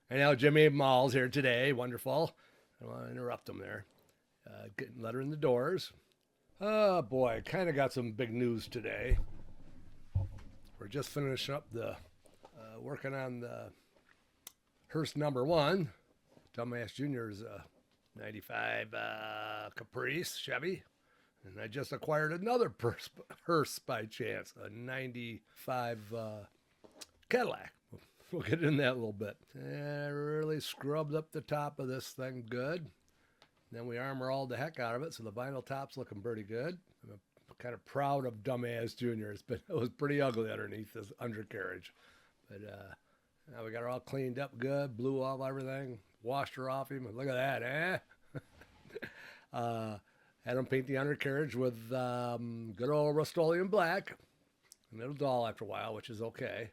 And now Jimmy Mull's here today. Wonderful. I don't want to interrupt him there. Getting letter in the doors. Oh boy, kind of got some big news today. We're just finishing up the working on the Hearst number one. Dumbass Junior's 95 Caprice Chevy. And I just acquired another Hearst by chance, a 95 Cadillac. We'll get into that a little bit. And I really scrubbed up the top of this thing good. Then we armor all the heck out of it, so the vinyl top's looking pretty good. I'm kind of proud of Dumbass Junior. It was pretty ugly underneath this undercarriage. But now we got her all cleaned up good, blew off everything, washed her off him. Look at that, eh? Had him paint the undercarriage with good old Rust-Oleum black. And it'll dull after a while, which is okay.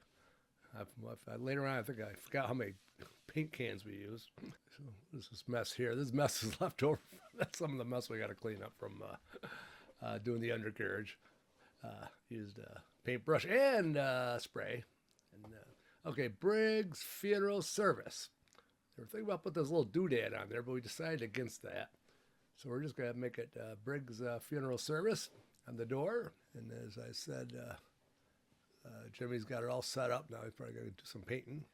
Later on, I think I forgot how many paint cans we used. So there's this mess here. This mess is left over. That's some of the mess we got to clean up from doing the undercarriage. Used paintbrush and spray. And okay, Briggs Funeral Service. They were thinking about putting this little doodad on there, but we decided against that. So we're just going to make it Briggs Funeral Service on the door. And as I said, Jimmy's got it all set up. Now he's probably going to do some painting.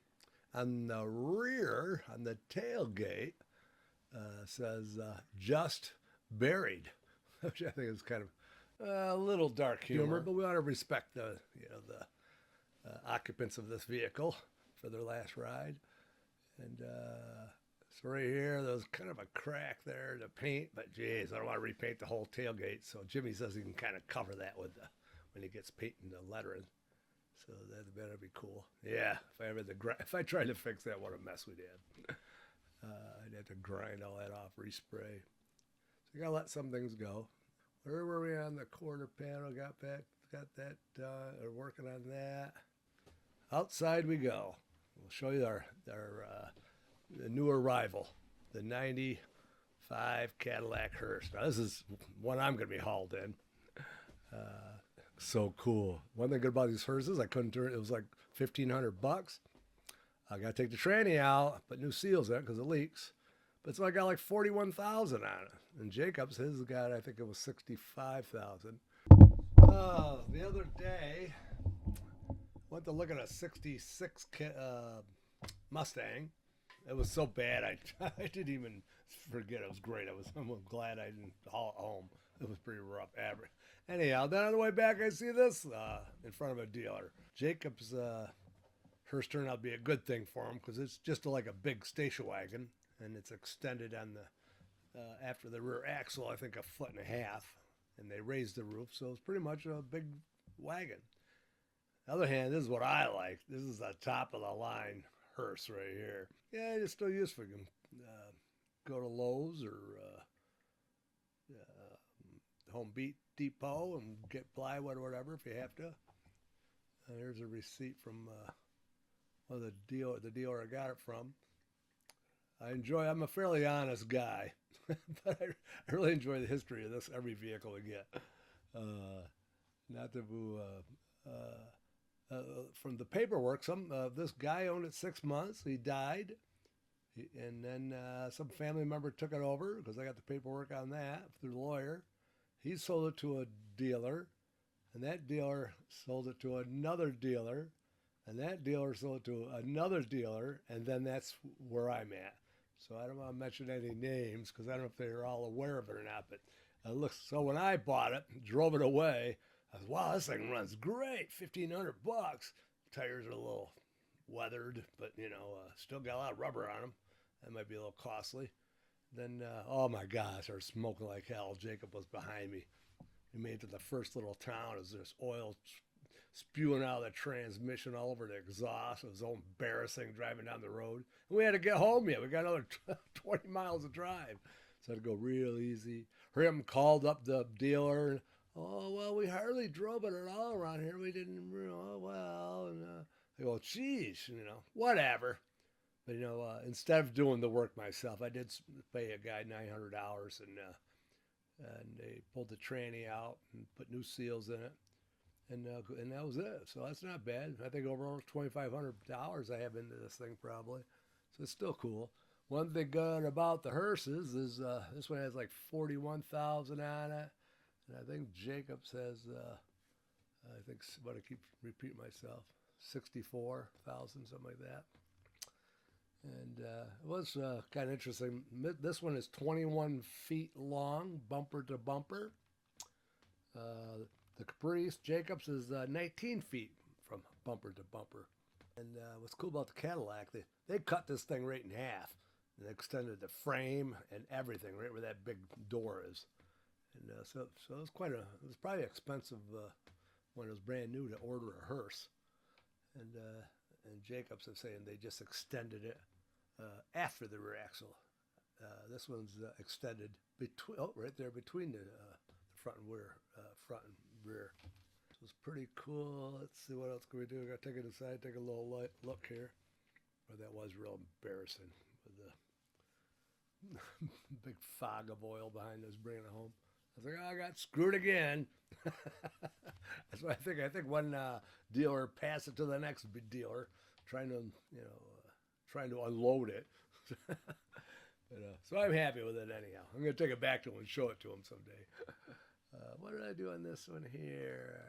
On the rear, on the tailgate, says just buried, which I think is kind of a little dark humor, but we ought to respect the occupants of this vehicle for their last ride. And so right here, there's kind of a crack there to paint, but geez, I don't want to repaint the whole tailgate. So Jimmy says he can kind of cover that with when he gets painting the lettering. So that'd be cool. Yeah, if I tried to fix that, what a mess we'd have. I'd have to grind all that off, respray. So you gotta let some things go. Where were we on the quarter panel? Got that done. We're working on that. Outside we go. We'll show you our the new arrival, the '95 Cadillac Hearst. Now this is one I'm gonna be hauled in. So cool. One thing good about these hearses, I couldn't turn it. It was like $1,500. I got to take the tranny out, put new seals in it because it leaks. But so I got like 41,000 on it. And Jacob's, his got, I think it was 65,000. The other day, I went to look at a '66 Mustang. It was so bad, I didn't even forget. It was great. I'm glad I didn't haul it home. It was pretty rough. Average. Anyhow, then on the way back, I see this in front of a dealer. Jacob's Hearst turned out to be a good thing for him because it's just like a big station wagon, and it's extended on the after the rear axle, I think 1.5 feet, and they raised the roof, so it's pretty much a big wagon. On the other hand, this is what I like. This is the top of the line Hearst right here. Yeah, it's still useful. You can go to Lowe's or Home Depot and get plywood or whatever if you have to. There's a receipt from the dealer I got it from. I'm a fairly honest guy, but I really enjoy the history of this, every vehicle we get. Not to from the paperwork, this guy owned it 6 months. He died, and then some family member took it over because I got the paperwork on that through the lawyer. He sold it to a dealer, and that dealer sold it to another dealer, and that dealer sold it to another dealer, and then that's where I'm at. So I don't want to mention any names because I don't know if they're all aware of it or not. But so when I bought it, drove it away, I was, wow, this thing runs great, $1,500. Tires are a little weathered, but still got a lot of rubber on them. That might be a little costly. Then, oh my gosh, I was smoking like hell. Jacob was behind me. We made it to the first little town. It was this oil spewing out of the transmission all over the exhaust. It was so embarrassing driving down the road. And we had to get home yet. We got another 20 miles to drive. So I had to go real easy. Him called up the dealer. And, oh, well, we hardly drove it at all around here. We didn't, oh, well. And I go, geez, whatever. But, instead of doing the work myself, I did pay a guy $900 and they pulled the tranny out and put new seals in it. And that was it. So that's not bad. I think over $2,500 I have into this thing probably. So it's still cool. One thing good about the hearses is this one has like 41,000 on it, and I think Jacobs has I think what I keep repeating myself, 64,000, something like that. And it was kind of interesting. This one is 21 feet long, bumper to bumper. The Caprice Jacobs is 19 feet from bumper to bumper. And what's cool about the Cadillac, they cut this thing right in half and extended the frame and everything right where that big door is. And so it was it was probably expensive when it was brand new to order a hearse. And Jacobs is saying they just extended it after the rear axle. This one's extended right there between the front and rear, front and rear. So it's pretty cool. Let's see what else can we do. I got to take it aside, take a little look here. But that was real embarrassing with the big fog of oil behind us bringing it home. I was like, oh, I got screwed again. That's what I think. I think one dealer passed it to the next dealer, trying to, trying to unload it. But, so I'm happy with it anyhow. I'm going to take it back to him and show it to him someday. What did I do on this one here?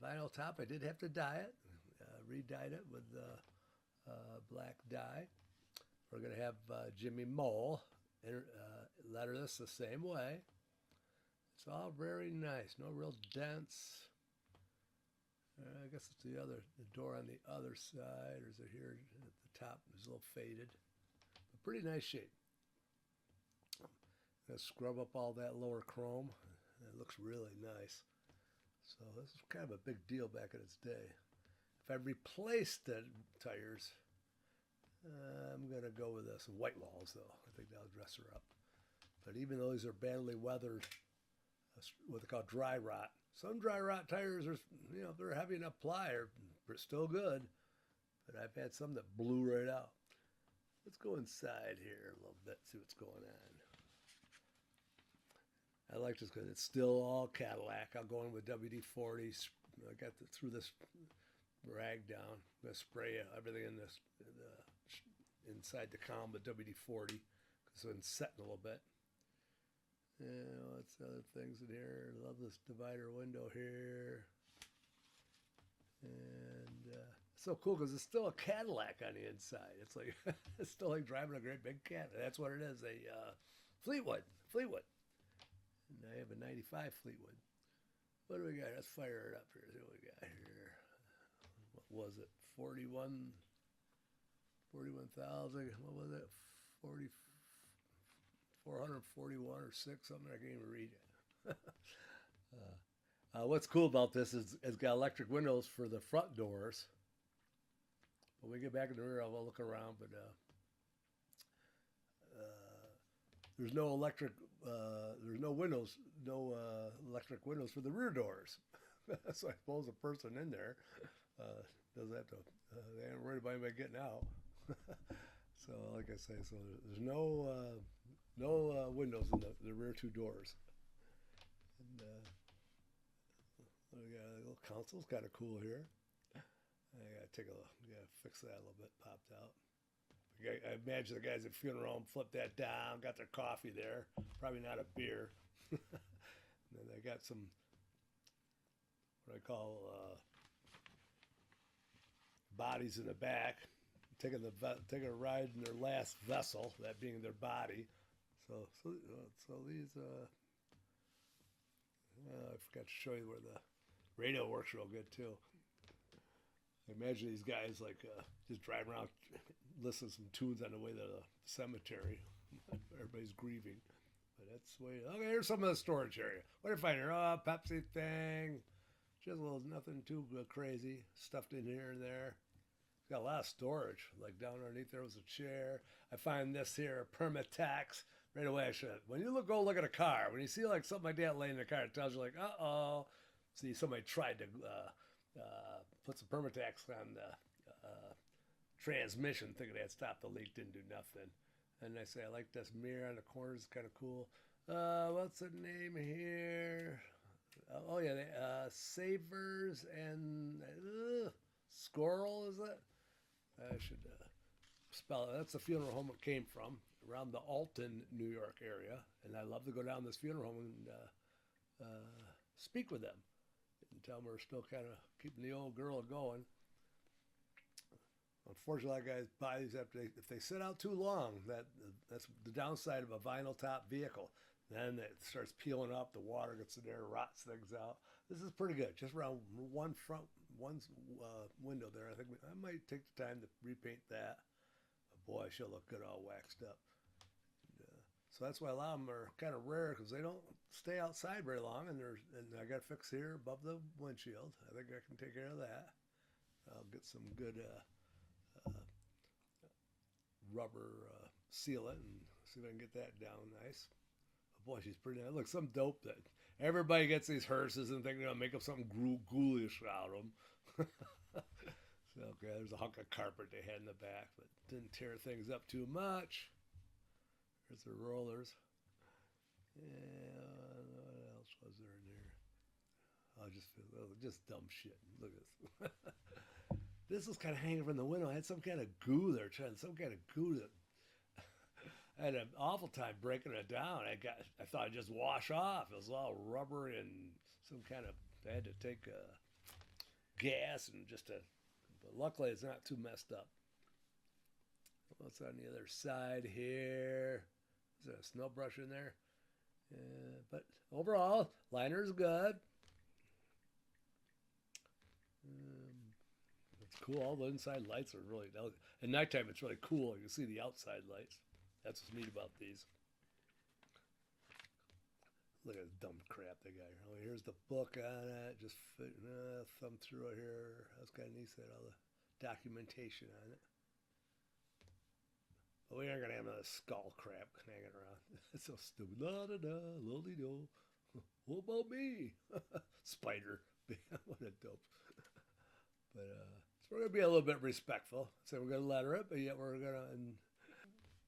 Vinyl top, I did have to dye it. Re-dyed it with black dye. We're going to have Jimmy Mull letter this the same way. It's all very nice. No real dents. I guess it's the door on the other side, or is it here at the top? It's a little faded. But pretty nice shape. Gonna scrub up all that lower chrome. It looks really nice. So this is kind of a big deal back in its day. If I replaced the tires, I'm gonna go with some white walls though. I think that'll dress her up. But even though these are badly weathered, what they call dry rot. Some dry rot tires are, if they're heavy enough ply, are still good. But I've had some that blew right out. Let's go inside here a little bit, see what's going on. I like this because it's still all Cadillac. I'll go in with WD-40. I got threw this rag down. I'm going to spray everything in this inside the column with WD-40 so it's setting a little bit. What's other things in here? Love this divider window here. And it's so cool because it's still a Cadillac on the inside. It's like it's still like driving a great big Cadillac. That's what it is. A Fleetwood. And I have a 95 Fleetwood. What do we got? Let's fire it up here. See what we got here. What was it? 41,000. What was it? 441 or 6, something. I can't even read it. What's cool about this is it's got electric windows for the front doors. When we get back in the rear, I'll look around, but there's no electric electric windows for the rear doors. So I suppose a person in there doesn't have to, they ain't worried about anybody getting out. So like I say, so there's no windows in the rear two doors. And we got a little console's kind of cool here. I gotta fix that a little bit. Popped out. I imagine the guys at funeral home flip that down, got their coffee there. Probably not a beer. And then they got some what I call bodies in the back, taking a ride in their last vessel, that being their body. So these I forgot to show you where the radio works real good too. I imagine these guys just driving around, listening to some tunes on the way to the cemetery. Everybody's grieving, but that's the way. Okay, here's some of the storage area. What do you find here? Oh, Pepsi thing. Just a little, nothing too crazy. Stuffed in here and there. It's got a lot of storage. Like down underneath there was a chair. I find this here, a Permatax. Right away I should. When you go look at a car, when you see like something like that laying in the car, it tells you like, uh-oh. See, somebody tried to put some Permatax on the transmission, thinking they'd stop the leak, didn't do nothing. And I say, I like this mirror on the corner, it's kind of cool. What's the name here? Oh yeah, Savers and Squirrel, is it? I should spell. That's the funeral home it came from, around the Alton, New York area. And I love to go down this funeral home and speak with them and tell them we're still kind of keeping the old girl going. Unfortunately, guys buy these if they sit out too long. That's the downside of a vinyl top vehicle. Then it starts peeling up. The water gets in there, rots things out. This is pretty good. Just around one window there. I think I might take the time to repaint that. But boy, she'll look good all waxed up. So that's why a lot of them are kind of rare because they don't stay outside very long. And I got to fix here above the windshield. I think I can take care of that. I'll get some good rubber sealant and see if I can get that down nice. Boy, she's pretty nice. Look, some dope that everybody gets these hearses and think they're going to make up something ghoulish out of them. So, okay, there's a hunk of carpet they had in the back, but didn't tear things up too much. There's the rollers. Yeah, what else was there in there? Just dumb shit. Look at this. This was kind of hanging from the window. I had some kind of goo there, some kind of goo that I had an awful time breaking it down. I thought I'd just wash off. It was all rubbery and some kind of, I had to take gas and but luckily it's not too messed up. What's on the other side here? Is there a snow brush in there? But overall, liner's good. It's cool. All the inside lights are really, at nighttime it's really cool. You can see the outside lights. That's what's neat about these. Look at the dumb crap they got here. Oh, here's the book on it. Just thumb through it here. That's kind of neat. All the documentation on it. But we aren't going to have another skull crap hanging around. It's so stupid. La-da-da, lolly-do. What about me? Spider. What a dope. But so we're going to be a little bit respectful. So we're going to letter it, but yet we're going to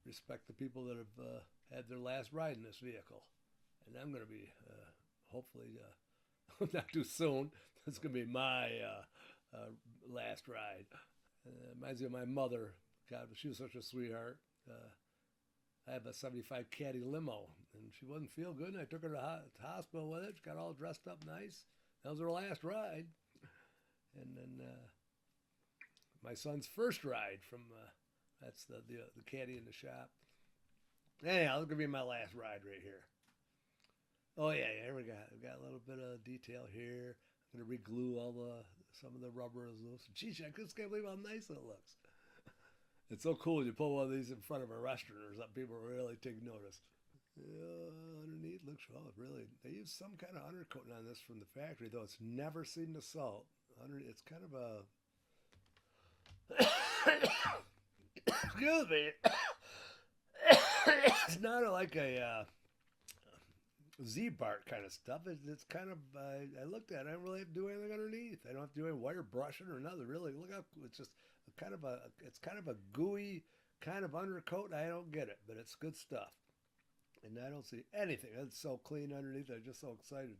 respect the people that have had their last ride in this vehicle. And I'm going to be, hopefully, not too soon. It's going to be my last ride. Reminds me of my mother. God, she was such a sweetheart. I have a 75 Caddy limo, and she wasn't feel good, and I took her to the hospital with it. She got all dressed up nice. That was her last ride. And then my son's first ride from, that's the Caddy in the shop. Anyhow, this is going to be my last ride right here. Oh, yeah, we got a little bit of detail here. I'm going to re-glue some of the rubber is loose. Geez, I just can't believe how nice it looks. It's so cool when you pull one of these in front of a restaurant or something, people really take notice. Underneath looks, really, they use some kind of undercoating on this from the factory, though it's never seen the salt. It's kind of a, excuse me, it's not like a Z-Bart kind of stuff. It's kind of, I looked at it, I don't really have to do anything underneath. I don't have to do any wire brushing or nothing, really. Look how, it's just it's kind of a gooey kind of undercoat. I don't get it, but it's good stuff. And I don't see anything. It's so clean underneath. I'm just so excited.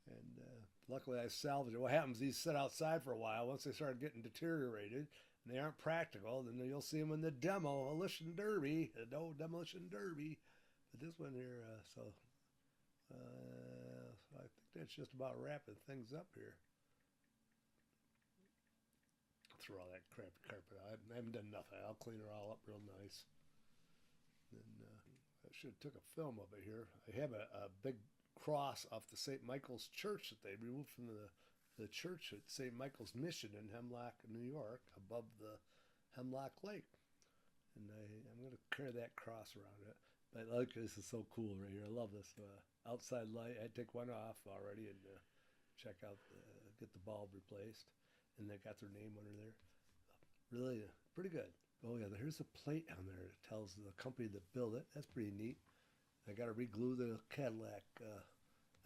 And luckily I salvaged it. What happens, these sit outside for a while. Once they start getting deteriorated and they aren't practical, then you'll see them in the demolition derby. The old demolition derby. But this one here, so I think that's just about wrapping things up here. Throw all that crappy carpet out. I haven't done nothing. I'll clean her all up real nice. And I should have took a film of it here. I have a big cross off the St. Michael's Church that they removed from the church at St. Michael's Mission in Hemlock, New York, above the Hemlock Lake. And I'm going to carry that cross around it. But like, this is so cool right here. I love this outside light. I take one off already and check out, get the bulb replaced. And they got their name under there. Really pretty good. Oh yeah, here's a plate on there that tells the company that built it. That's pretty neat. I got to re-glue the Cadillac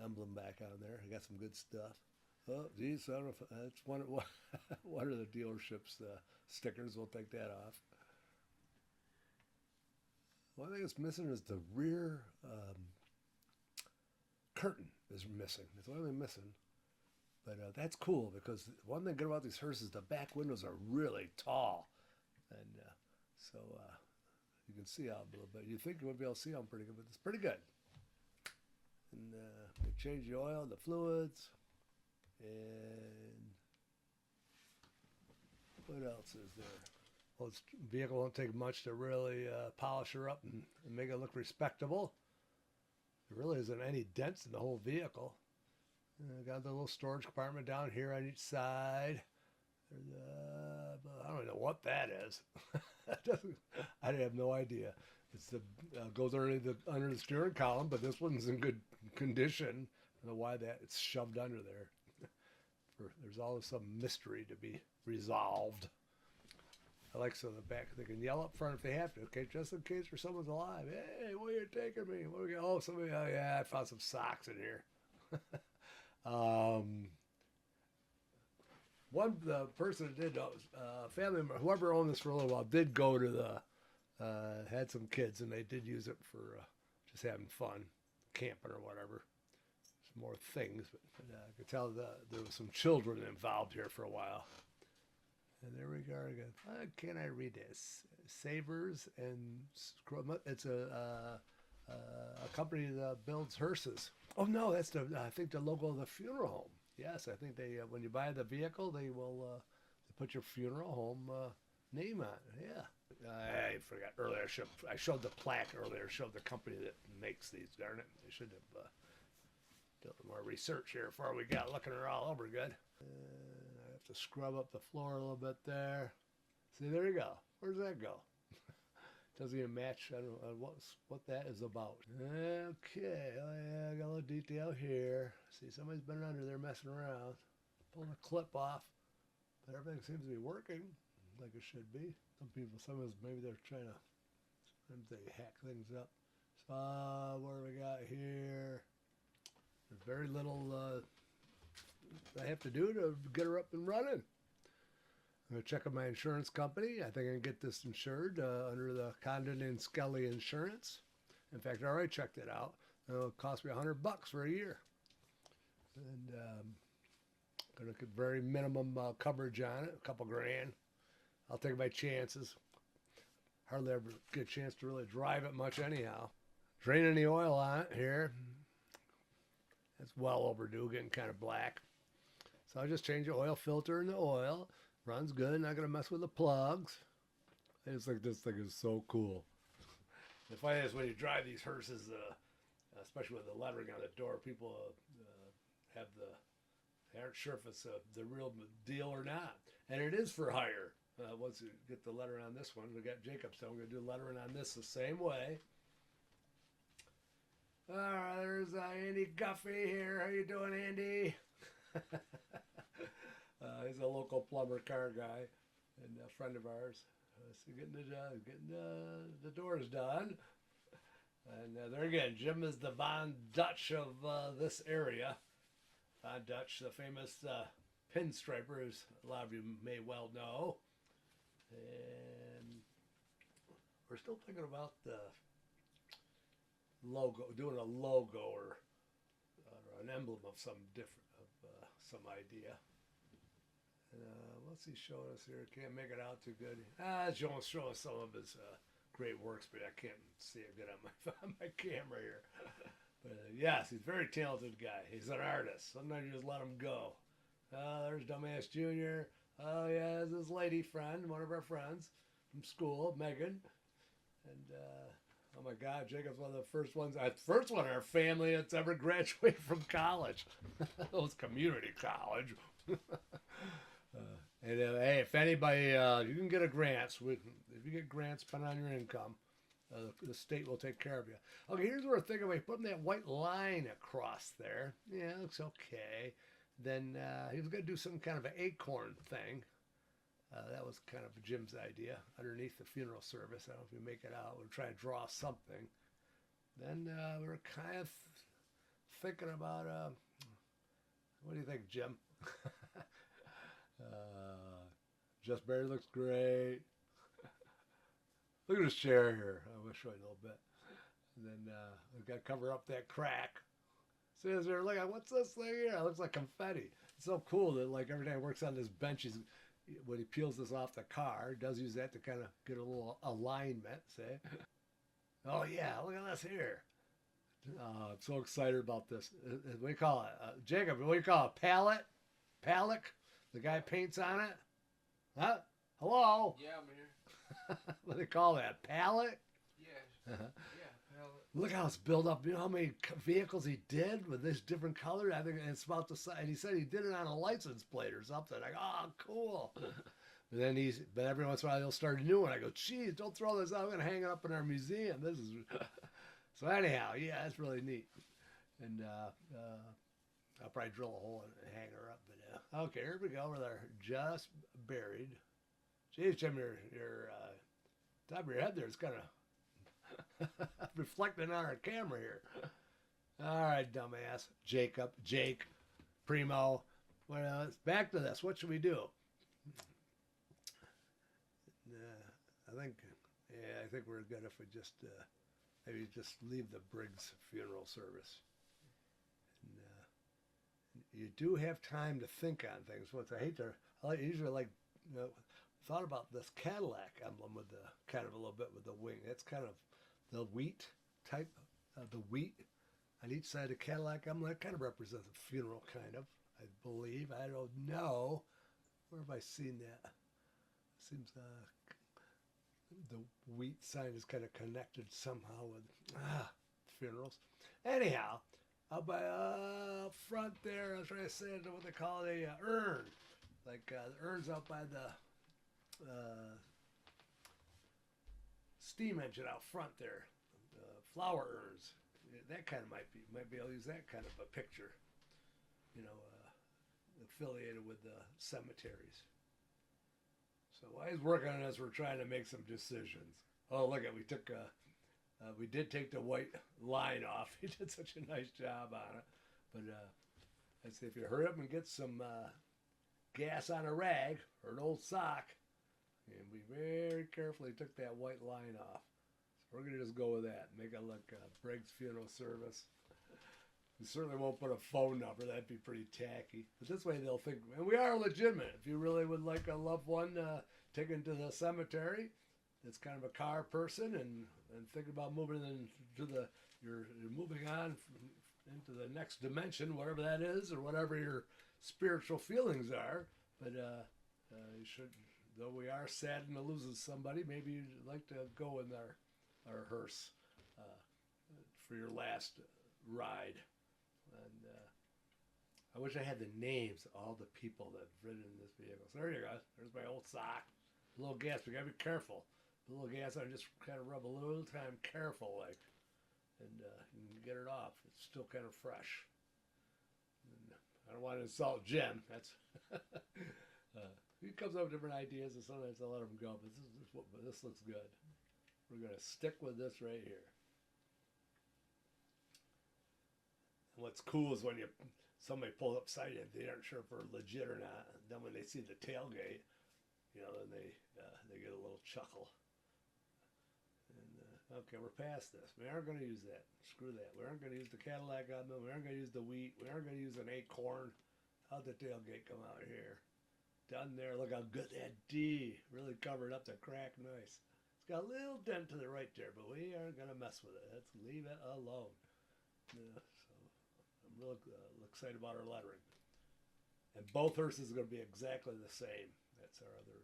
emblem back on there. I got some good stuff. Oh, geez, I don't know if that's one of the dealership's stickers. We'll take that off. One thing that's missing is the rear curtain is missing. It's only missing. But that's cool because one thing good about these hearses, the back windows are really tall. And So you can see out a little bit. You think you would be able to see them pretty good, but it's pretty good. And they change the oil, the fluids, and what else is there? Well, this vehicle won't take much to really polish her up and make it look respectable. There really isn't any dents in the whole vehicle. Got the little storage compartment down here on each side. I don't know what that is. I have no idea. It's the goes under the steering column, but this one's in good condition. I don't know why that it's shoved under there. There's always some mystery to be resolved. I like so in the back they can yell up front if they have to. Okay, just in case for someone's alive. Hey, where are you taking me? Where we go? Oh, somebody. Oh yeah, I found some socks in here. The person that did, family member, whoever owned this for a little while, did go to had some kids, and they did use it for just having fun, camping or whatever. Some more things, but I could tell there was some children involved here for a while. And there we go again. Can I read this? Savers and it's a company that builds hearses. Oh no, that's I think the logo of the funeral home. Yes, I think they when you buy the vehicle, they will they put your funeral home name on it. Yeah, I forgot earlier. I showed the plaque earlier. Showed the company that makes these. Darn it! They should have done more research here before we got looking her all over good. I have to scrub up the floor a little bit there. See, there you go. Where's that go? Doesn't even match. I don't know what that is about. Okay, oh yeah, I got a little detail here. See, somebody's been under there messing around. Pulling a clip off. But everything seems to be working like it should be. Sometimes maybe they're trying to, sometimes they hack things up. So, what do we got here? There's very little I have to do to get her up and running. I'm going to check with my insurance company. I think I can get this insured under the Condon and Skelly Insurance. In fact, I already checked it out. It'll cost me $100 for a year. And going to get very minimum coverage on it, a couple grand. I'll take my chances. Hardly ever get a chance to really drive it much anyhow. Draining the oil on it here. It's well overdue, getting kind of black. So I'll just change the oil filter and the oil. Runs good, not going to mess with the plugs. I just think this thing is so cool. The funny is when you drive these hearses, especially with the lettering on the door, people aren't sure if it's the real deal or not. And it is for hire. Once you get the lettering on this one, we got Jacobstown. We're going to do lettering on this the same way. All right, there's Andy Guffey here. How you doing, Andy? He's a local plumber car guy and a friend of ours. So getting the doors done. And there again, Jim is the Von Dutch of this area. Von Dutch, the famous pinstriper, as a lot of you may well know. And we're still thinking about the logo, doing a logo or an emblem of some different, some idea. What's he showing us here? Can't make it out too good. John's showing some of his great works, but I can't see it good on my camera here. But yes, he's a very talented guy. He's an artist. Sometimes you just let him go. There's Dumbass Jr. Oh yeah, this is lady friend, one of our friends from school, Megan. And oh my God, Jacob's one of the first one in our family that's ever graduated from college. That was community college. And hey, if anybody, you can get a grant. So if you get grants, depending on your income, the state will take care of you. Okay, here's what we're thinking about putting that white line across there. Yeah, it looks okay. Then he was going to do some kind of an acorn thing. That was kind of Jim's idea underneath the funeral service. I don't know if you make it out. We're trying to draw something. Then we were kind of thinking about, what do you think, Jim? Just Barry looks great. Look at his chair here. I will show you a little bit. And then we've got to cover up that crack. See, as they're looking, what's this thing here? It looks like confetti. It's so cool that like every day he works on this bench, he's when he peels this off the car, he does use that to kind of get a little alignment, say. Oh, yeah, look at this here. I'm so excited about this. What do you call it? Jacob, what do you call it? Palette? Palette? The guy paints on it? Huh? Hello? Yeah, I'm here. What do they call that? Palette? Yeah. Uh-huh. Yeah, palette. Look how it's built up. You know how many vehicles he did with this different color? I think it's about the size. And he said he did it on a license plate or something. Like, oh, cool. But every once in a while he'll start a new one. I go, geez, don't throw this out. I'm going to hang it up in our museum. This is so anyhow, yeah, that's really neat. And I'll probably drill a hole and hang her up. But okay, here we go. We're there, just buried. Geez, Jim, your top of your head there is kind of reflecting on our camera here. All right, dumbass. Jake, Primo. Well, back to this. What should we do? I think we're good if we just maybe just leave the Briggs funeral service. And you do have time to think on things. Once I usually like thought about this Cadillac emblem with the kind of a little bit with the wing. That's kind of the wheat type, the wheat on each side of Cadillac emblem. That kind of represents a funeral, kind of. I believe. I don't know. Where have I seen that? Seems the wheat sign is kind of connected somehow with funerals. Anyhow, up by front there, I was trying to say what they call it, a urn. Like the urn's out by the steam engine out front there. Flower urns. That kind of might be able to use that kind of a picture. Affiliated with the cemeteries. So while he's working on this, we're trying to make some decisions. Oh, look we did take the white line off. He did such a nice job on it. But I'd say if you hurry up and get some gas on a rag or an old sock, and we very carefully took that white line off. So we're going to just go with that. Make it look Briggs Funeral Service. We certainly won't put a phone number. That'd be pretty tacky. But this way they'll think, and we are legitimate. If you really would like a loved one taken to the cemetery, that's kind of a car person and thinking about moving into you're moving on into the next dimension, whatever that is, or whatever your spiritual feelings are. But you should, though we are saddened to losing somebody, maybe you'd like to go in our hearse for your last ride. And I wish I had the names of all the people that have ridden in this vehicle. So there you go. There's my old sock. A little gas. We gotta be careful. A little gas on, just kind of rub a little time, careful like, and you can get it off. It's still kind of fresh. And I don't want to insult Jim. That's he comes up with different ideas, and sometimes I let him go. But this looks good. We're gonna stick with this right here. What's cool is when somebody pulls up beside you, they aren't sure if we're legit or not. And then when they see the tailgate, then they get a little chuckle. And okay, we're past this. We aren't going to use that. Screw that. We aren't going to use the Cadillac on them. We aren't going to use the wheat. We aren't going to use an acorn. How'd the tailgate come out here? Done there. Look how good that D really covered up the crack. Nice. It's got a little dent to the right there, but we aren't going to mess with it. Let's leave it alone. Yeah. I'm really excited about our lettering. And both hearses are going to be exactly the same. That's our other.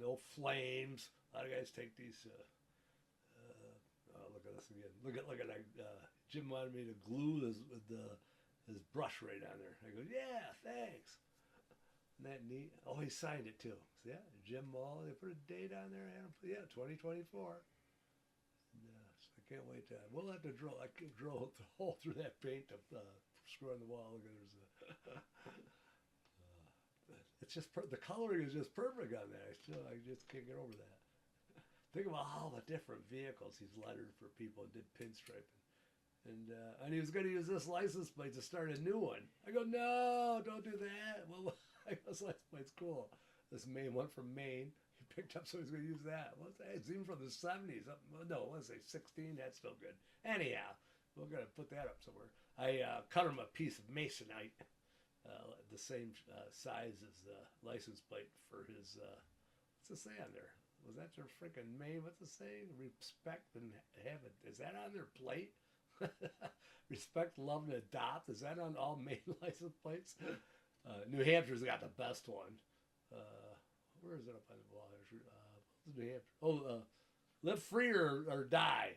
No flames. A lot of guys take these. Look at this again. Look at that. Jim wanted me to glue his brush right on there. I go, yeah, thanks. Isn't that neat? Oh, he signed it too. So yeah, Jim Mull. They put a date on there. Yeah, 2024. I can't wait to. We'll have to drill. I can drill a hole through that paint to screw on the wall. Look, there's it's just the coloring is just perfect on that. I just can't get over that. Think about all the different vehicles he's lettered for people and did pinstriping, and he was going to use this license plate to start a new one. I go, no, don't do that. Well, I go, this license plate's cool. This Maine one from Maine. Picked up, so he's going to use that. What's that? It's even from the 70s. No, let's say 16. That's still good. Anyhow, we're going to put that up somewhere. I cut him a piece of masonite the same size as the license plate for his. What's it say on there? Was that your freaking name? What's it say? Respect and have it. Is that on their plate? Respect, love, and adopt. Is that on all Maine license plates? New Hampshire's got the best one. Where is it up on the wall? New Hampshire. Live free or die.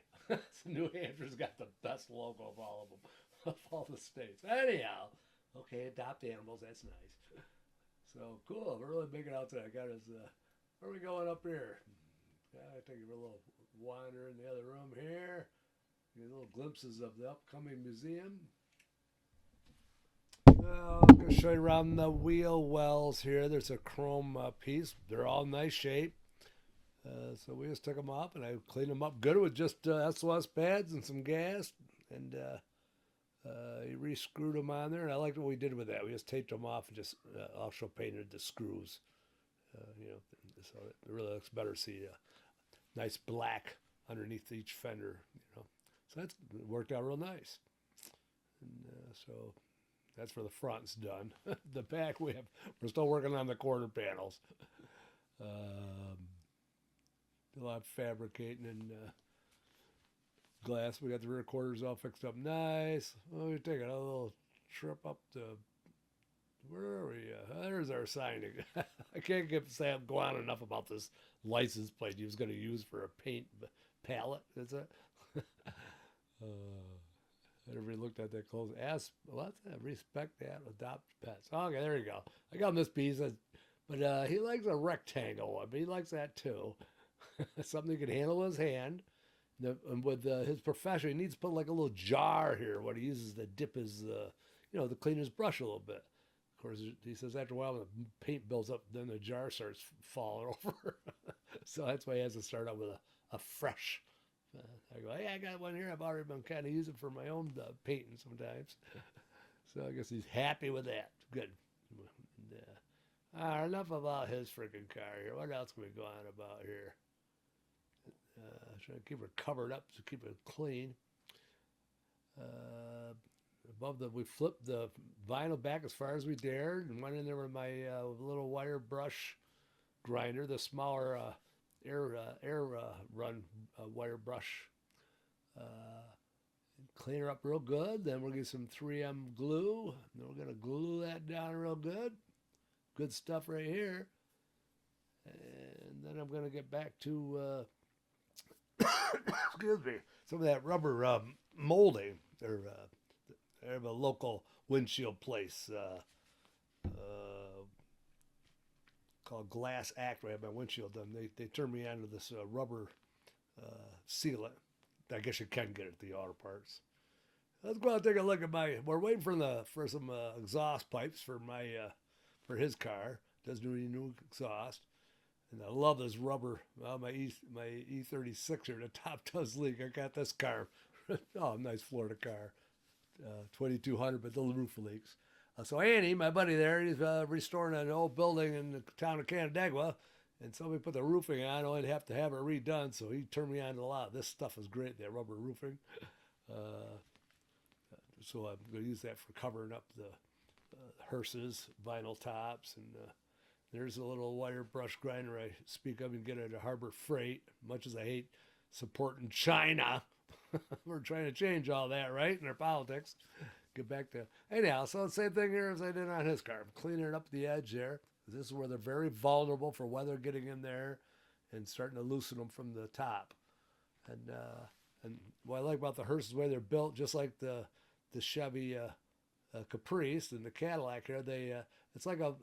New Hampshire's got the best logo of all of them, of all the states. Anyhow, okay, adopt animals. That's nice. So cool. We're really making out today. I got his. Where are we going up here? I take a little wander in the other room here. Get little glimpses of the upcoming museum. I'm going to show you around the wheel wells here. There's a chrome piece. They're all in nice shape. So we just took them off and I cleaned them up good with just SOS pads and some gas. And he re-screwed them on there. And I liked what we did with that. We just taped them off and just offshore painted the screws. So it really looks better. See a nice black underneath each fender. So that's worked out real nice. And so that's for the front's done. The back we're still working on the quarter panels. A lot of fabricating and glass. We got the rear quarters all fixed up nice. Well, we're taking a little trip up to, where are we? There's our signing. I can't go on enough about this license plate he was going to use for a paint palette. Is it? Everybody looked at that close. Ask, what's that? Respect that. Adopt pets. Okay, there you go. I got him this piece, but he likes a rectangle one. But he likes that too. Something he can handle with his hand. And with his profession, he needs to put like a little jar here. What he uses to dip his, to clean his brush a little bit. Of course, he says after a while, when the paint builds up, then the jar starts falling over. So that's why he has to start out with a fresh. I go, hey, I got one here. I've already been kind of using for my own painting sometimes. So I guess he's happy with that. Good. Enough about his freaking car here. What else can we go on about here? Trying to keep it covered up to keep it clean. We flipped the vinyl back as far as we dared and went in there with my little wire brush grinder, the smaller air run wire brush. Clean her up real good. Then we'll get some 3M glue. And we're going to glue that down real good. Good stuff right here. And then I'm going to get back to, excuse me, some of that rubber molding. They have a local windshield place called Glass Act where I have my windshield done. They turned me on to this rubber sealant. I guess you can get it at the auto parts. Let's go out and take a look at we're waiting for some exhaust pipes for his car. Does need new exhaust. And I love this rubber. Well, my E36 here, the top does leak. I got this car. Oh, nice Florida car. 2200, but the roof leaks. So Annie, my buddy there, he's restoring an old building in the town of Canandaigua, and somebody put the roofing on. I'd have to have it redone, so he turned me on to a lot. This stuff is great, that rubber roofing. So I'm going to use that for covering up the hearses, vinyl tops, and there's a little wire brush grinder I speak of and get at a Harbor Freight. Much as I hate supporting China, we're trying to change all that, right, in our politics. Get back to, anyhow, so the same thing here as I did on his car. I'm cleaning it up the edge there. This is where they're very vulnerable for weather getting in there and starting to loosen them from the top. And what I like about the hearses, the way they're built, just like the Chevy Caprice and the Cadillac here, it's like a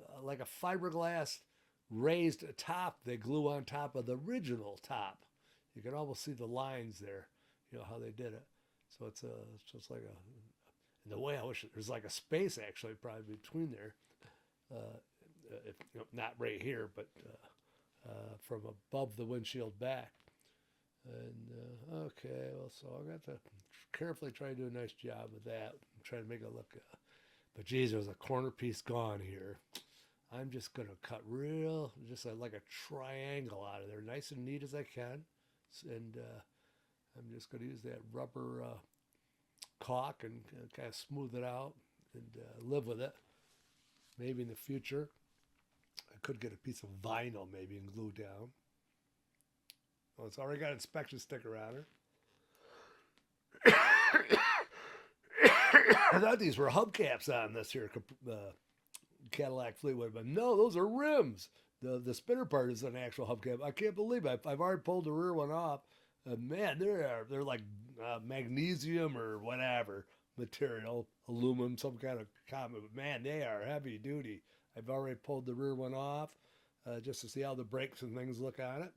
fiberglass raised top they glue on top of the original top. You can almost see the lines there, how they did it. So it's just like in the way I wish there's like a space actually probably between there, if not right here, but from above the windshield back. And okay, well, so I got to carefully try to do a nice job with that. Try to make it look. But geez, there's a corner piece gone here. I'm just gonna cut just like a triangle out of there, nice and neat as I can, and I'm just gonna use that rubber caulk and kind of smooth it out and live with it. Maybe in the future, I could get a piece of vinyl maybe and glue down. Oh, it's already got an inspection sticker on her. I thought these were hubcaps on this here Cadillac Fleetwood, but no, those are rims. The spinner part is an actual hubcap. I can't believe it. I've already pulled the rear one off. Man, they're like magnesium or whatever material, aluminum, some kind of common. But man, they are heavy duty. I've already pulled the rear one off just to see how the brakes and things look on it.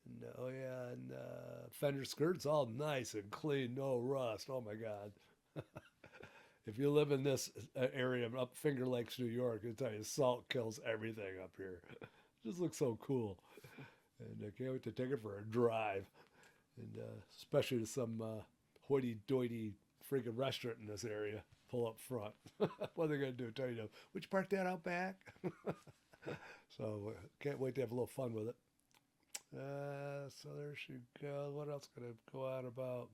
And, oh yeah, and fender skirts all nice and clean, no rust. Oh my God. If you live in this area up Finger Lakes, New York, I tell you, salt kills everything up here. It just looks so cool. And I can't wait to take it for a drive. And especially to some hoity-toity freaking restaurant in this area. Pull up front. What are they going to do? Tell you, would you park that out back? So can't wait to have a little fun with it. So there she goes. What else can I go on about?